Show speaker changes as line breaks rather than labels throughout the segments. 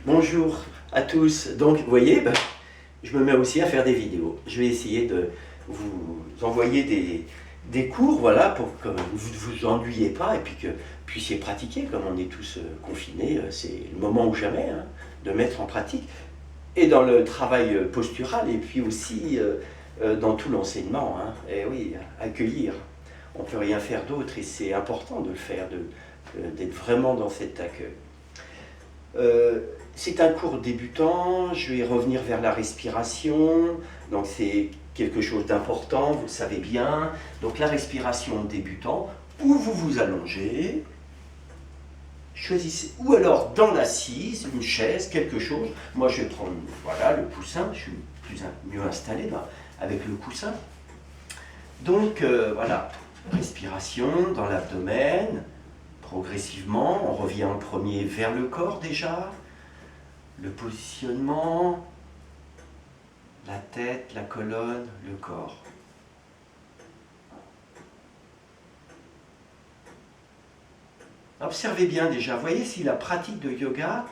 Bonjour à tous. Donc, vous voyez, je me mets aussi à faire des vidéos. Je vais essayer de vous envoyer des cours, voilà, pour que vous ne vous ennuyez pas et puis que vous puissiez pratiquer, comme on est tous confinés. C'est le moment ou jamais de mettre en pratique. Et dans le travail postural et puis aussi dans tout l'enseignement. Et oui, accueillir. On ne peut rien faire d'autre et c'est important de le faire, d'être vraiment dans cet accueil. C'est un cours débutant, je vais revenir vers la respiration, donc c'est quelque chose d'important, vous le savez bien. Donc la respiration débutant, où vous vous allongez, choisissez, ou alors dans l'assise, une chaise, quelque chose. Moi je vais prendre, voilà, le coussin, je suis mieux installé là, avec le coussin. Donc voilà, respiration dans l'abdomen, progressivement, on revient en premier vers le corps déjà, le positionnement, la tête, la colonne, le corps. Observez bien déjà, voyez si la pratique de yoga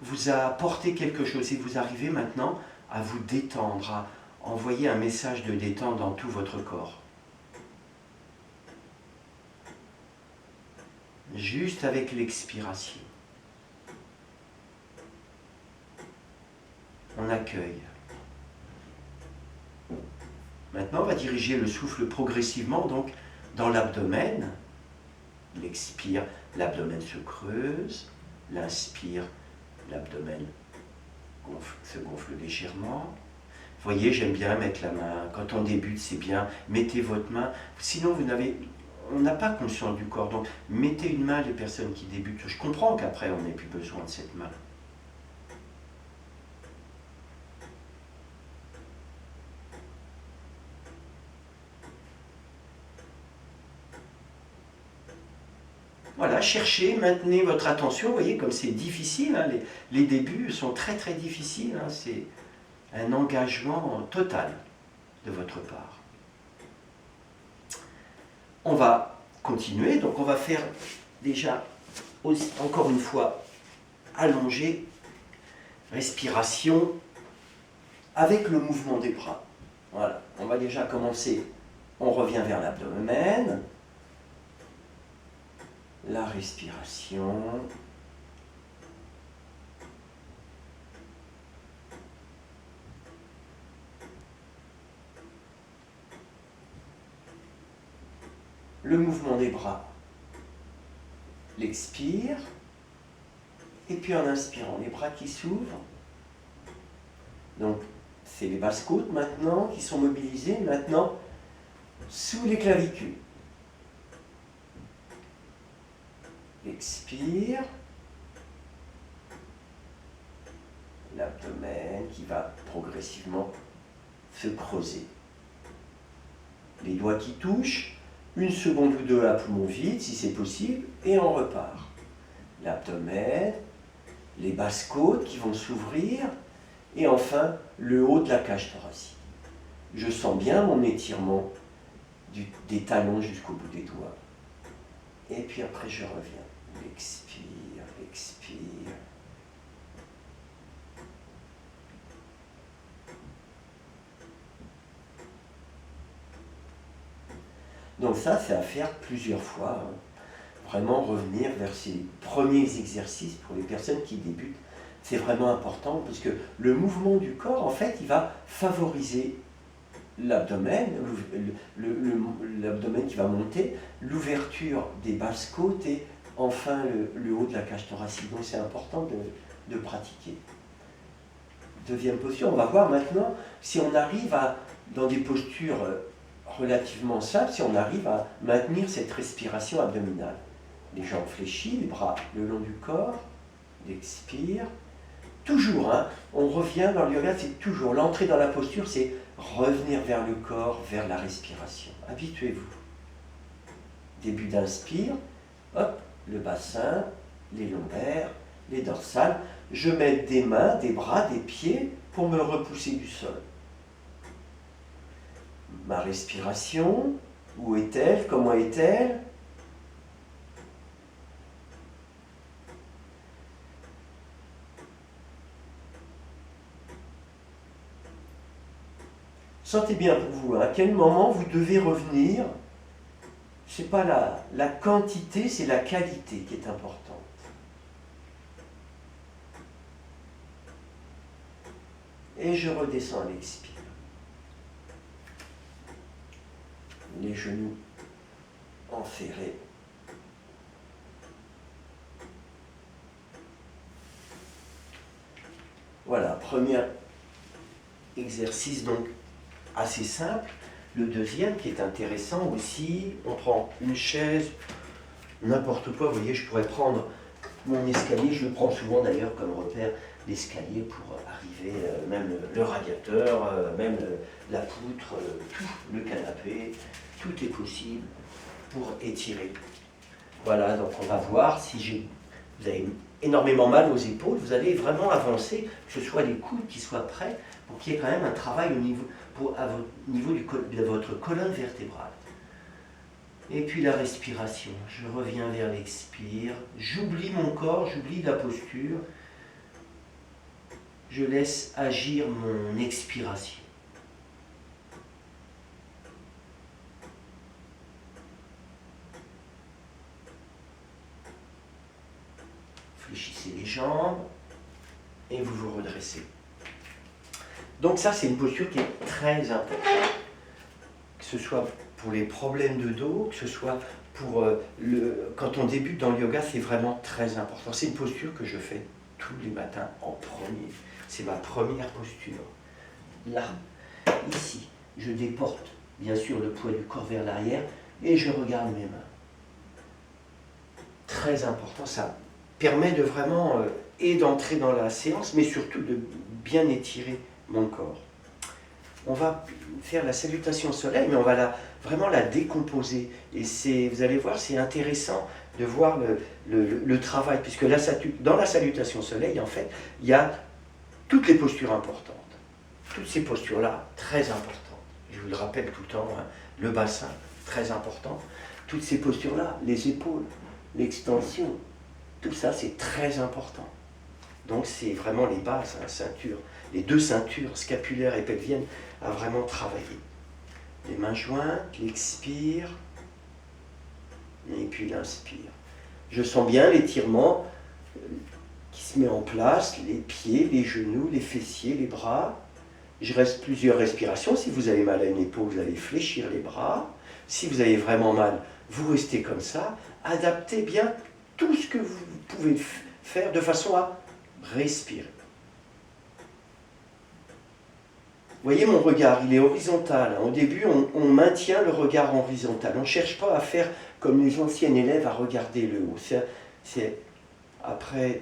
vous a apporté quelque chose et vous arrivez maintenant à vous détendre, à envoyer un message de détente dans tout votre corps. Juste avec l'expiration. On accueille. Maintenant, on va diriger le souffle progressivement donc dans l'abdomen. L'expire, l'abdomen se creuse. L'inspire, l'abdomen se gonfle légèrement. Vous voyez, j'aime bien mettre la main. Quand on débute, c'est bien. Mettez votre main. Sinon, on n'a pas conscience du corps. Donc, mettez une main, les personnes qui débutent. Je comprends qu'après, on n'ait plus besoin de cette main. Voilà, cherchez, maintenez votre attention. Vous voyez comme c'est difficile. Les débuts sont très très difficiles. C'est un engagement total de votre part. On va continuer. Donc on va faire déjà, encore une fois, allonger, respiration avec le mouvement des bras. Voilà, on va déjà commencer. On revient vers l'abdomen. La respiration. Le mouvement des bras. L'expire. Et puis en inspirant, les bras qui s'ouvrent. Donc, c'est les basses côtes maintenant qui sont mobilisées. Maintenant, sous les clavicules. Expire. L'abdomen qui va progressivement se creuser. Les doigts qui touchent, une seconde ou deux à poumon vide si c'est possible, et on repart. L'abdomen, les basses côtes qui vont s'ouvrir, et enfin le haut de la cage thoracique. Je sens bien mon étirement des talons jusqu'au bout des doigts. Et puis après je reviens. Expire, expire. Donc ça, c'est à faire plusieurs fois. Vraiment revenir vers ces premiers exercices pour les personnes qui débutent. C'est vraiment important parce que le mouvement du corps, en fait, il va favoriser l'abdomen, l'abdomen qui va monter, l'ouverture des basses côtes et enfin le haut de la cage thoracique. Donc c'est important de pratiquer. Deuxième posture, on va voir maintenant si on arrive dans des postures relativement simples, si on arrive à maintenir cette respiration abdominale. Les jambes fléchies, les bras le long du corps, l'expire. Toujours, on revient dans le yoga, c'est toujours, l'entrée dans la posture, c'est revenir vers le corps, vers la respiration. Habituez-vous. Début d'inspire, hop, le bassin, les lombaires, les dorsales. Je mets des mains, des bras, des pieds pour me repousser du sol. Ma respiration, où est-elle? Comment est-elle? Sentez bien pour vous, hein, à quel moment vous devez revenir. Ce n'est pas la quantité, c'est la qualité qui est importante. Et je redescends à l'expire. Les genoux enferrés. Voilà, premier exercice donc assez simple. Le deuxième qui est intéressant aussi, on prend une chaise, n'importe quoi, vous voyez, je pourrais prendre mon escalier, je le prends souvent d'ailleurs comme repère, l'escalier pour arriver, même le radiateur, même la poutre, tout, le canapé, tout est possible pour étirer. Voilà, donc on va voir si vous avez énormément mal aux épaules, vous allez vraiment avancer, que ce soit les coudes qui soient prêts, pour qu'il y ait quand même un travail au niveau, de votre colonne vertébrale. Et puis la respiration, je reviens vers l'expire, j'oublie mon corps, j'oublie la posture, je laisse agir mon expiration. Fléchissez les jambes et vous vous redressez. Donc ça, c'est une posture qui est très importante. Que ce soit pour les problèmes de dos, que ce soit pour quand on débute dans le yoga, c'est vraiment très important. C'est une posture que je fais tous les matins en premier. C'est ma première posture. Là, ici, je déporte bien sûr le poids du corps vers l'arrière et je regarde mes mains. Très important, ça permet de vraiment et d'entrer dans la séance, mais surtout de bien étirer mon corps. On va faire la salutation au soleil, mais on va vraiment la décomposer. Et vous allez voir, c'est intéressant de voir le travail, puisque dans la salutation au soleil, en fait, il y a toutes les postures importantes. Toutes ces postures-là, très importantes. Je vous le rappelle tout le temps, hein, le bassin, très important. Toutes ces postures-là, les épaules, l'extension, tout ça, c'est très important. Donc c'est vraiment les bases, hein, ceinture, les deux ceintures, scapulaire et pelvienne, à vraiment travailler. Les mains jointes, l'expire, et puis l'inspire. Je sens bien l'étirement qui se met en place, les pieds, les genoux, les fessiers, les bras. Je reste plusieurs respirations. Si vous avez mal à une épaule, vous allez fléchir les bras. Si vous avez vraiment mal, vous restez comme ça. Adaptez bien tout ce que vous pouvez faire de façon à respirer. Vous voyez, mon regard, il est horizontal. Au début, on maintient le regard horizontal. On ne cherche pas à faire comme les anciens élèves, à regarder le haut. C'est après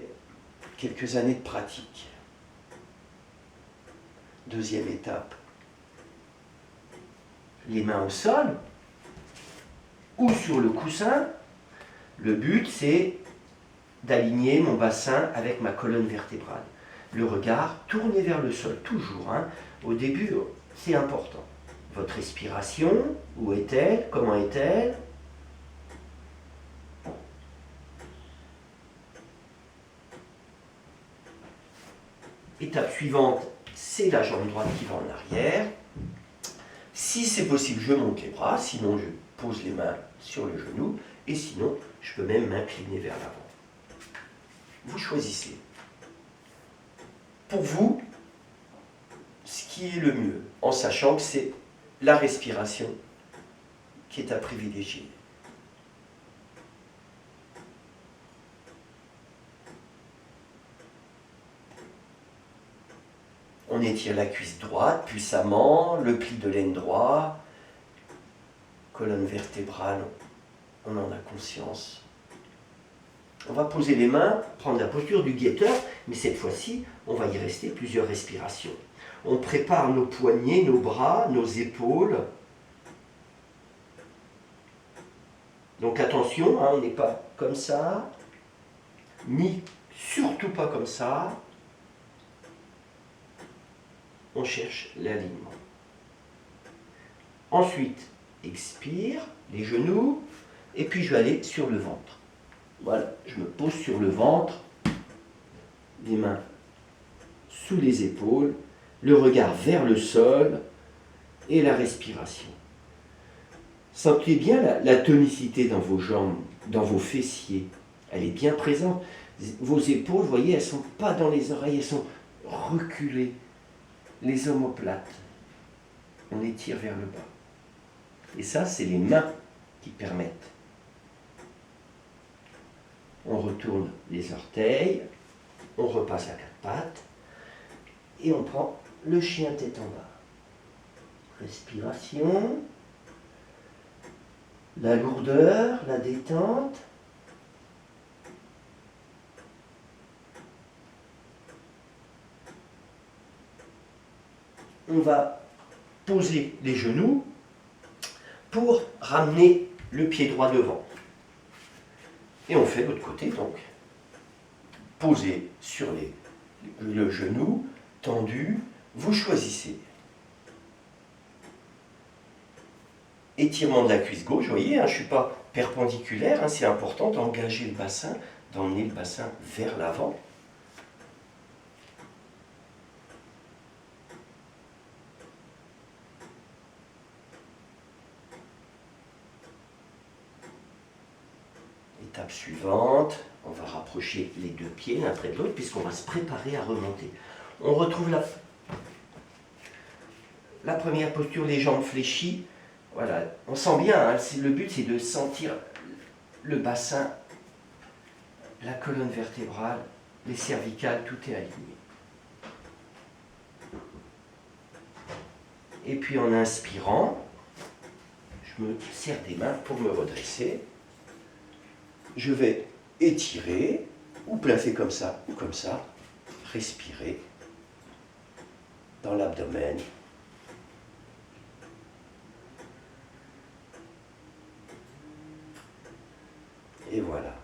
quelques années de pratique. Deuxième étape. Les mains au sol ou sur le coussin. Le but, c'est d'aligner mon bassin avec ma colonne vertébrale. Le regard tourné vers le sol, toujours. Hein. Au début, c'est important. Votre respiration, où est-elle? Comment est-elle? Étape suivante, c'est la jambe droite qui va en arrière. Si c'est possible, je monte les bras, sinon je pose les mains sur le genou, et sinon, je peux même m'incliner vers l'avant. Vous choisissez. Pour vous, ce qui est le mieux, en sachant que c'est la respiration qui est à privilégier. On étire la cuisse droite puissamment, le pli de l'aine droit, colonne vertébrale, on en a conscience. On va poser les mains, prendre la posture du guetteur, mais cette fois-ci, on va y rester plusieurs respirations. On prépare nos poignets, nos bras, nos épaules. Donc attention, hein, on n'est pas comme ça, ni surtout pas comme ça. On cherche l'alignement. Ensuite, expire, les genoux, et puis je vais aller sur le ventre. Voilà, je me pose sur le ventre, les mains sous les épaules, le regard vers le sol, et la respiration. Sentez bien la tonicité dans vos jambes, dans vos fessiers. Elle est bien présente. Vos épaules, vous voyez, elles ne sont pas dans les oreilles, elles sont reculées. Les omoplates. On les tire vers le bas. Et ça, c'est les mains qui permettent. On retourne les orteils, on repasse à quatre pattes, et on prend le chien tête en bas. Respiration, la lourdeur, la détente. On va poser les genoux pour ramener le pied droit devant. Et on fait de l'autre côté donc. Posé sur le genou, tendu, vous choisissez. Étirement de la cuisse gauche, vous voyez, je ne suis pas perpendiculaire, c'est important d'engager le bassin, d'emmener le bassin vers l'avant. Étape suivante, on va rapprocher les deux pieds l'un près de l'autre puisqu'on va se préparer à remonter. On retrouve la première posture, les jambes fléchies. Voilà, on sent bien, le but c'est de sentir le bassin, la colonne vertébrale, les cervicales, tout est aligné. Et puis en inspirant, je me serre des mains pour me redresser. Je vais étirer, ou placer comme ça, ou comme ça, respirer dans l'abdomen. Et voilà.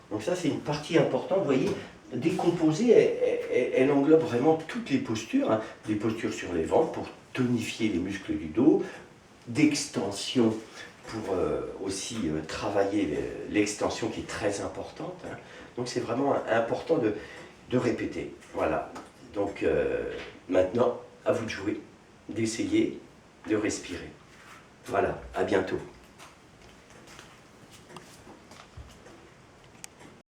Donc ça, c'est une partie importante, vous voyez, décomposée, elle englobe vraiment toutes les postures, des postures sur les ventres pour tonifier les muscles du dos, d'extension pour aussi travailler l'extension qui est très importante. Donc c'est vraiment important de répéter. Voilà. Donc maintenant, à vous de jouer, d'essayer de respirer. Voilà, à bientôt.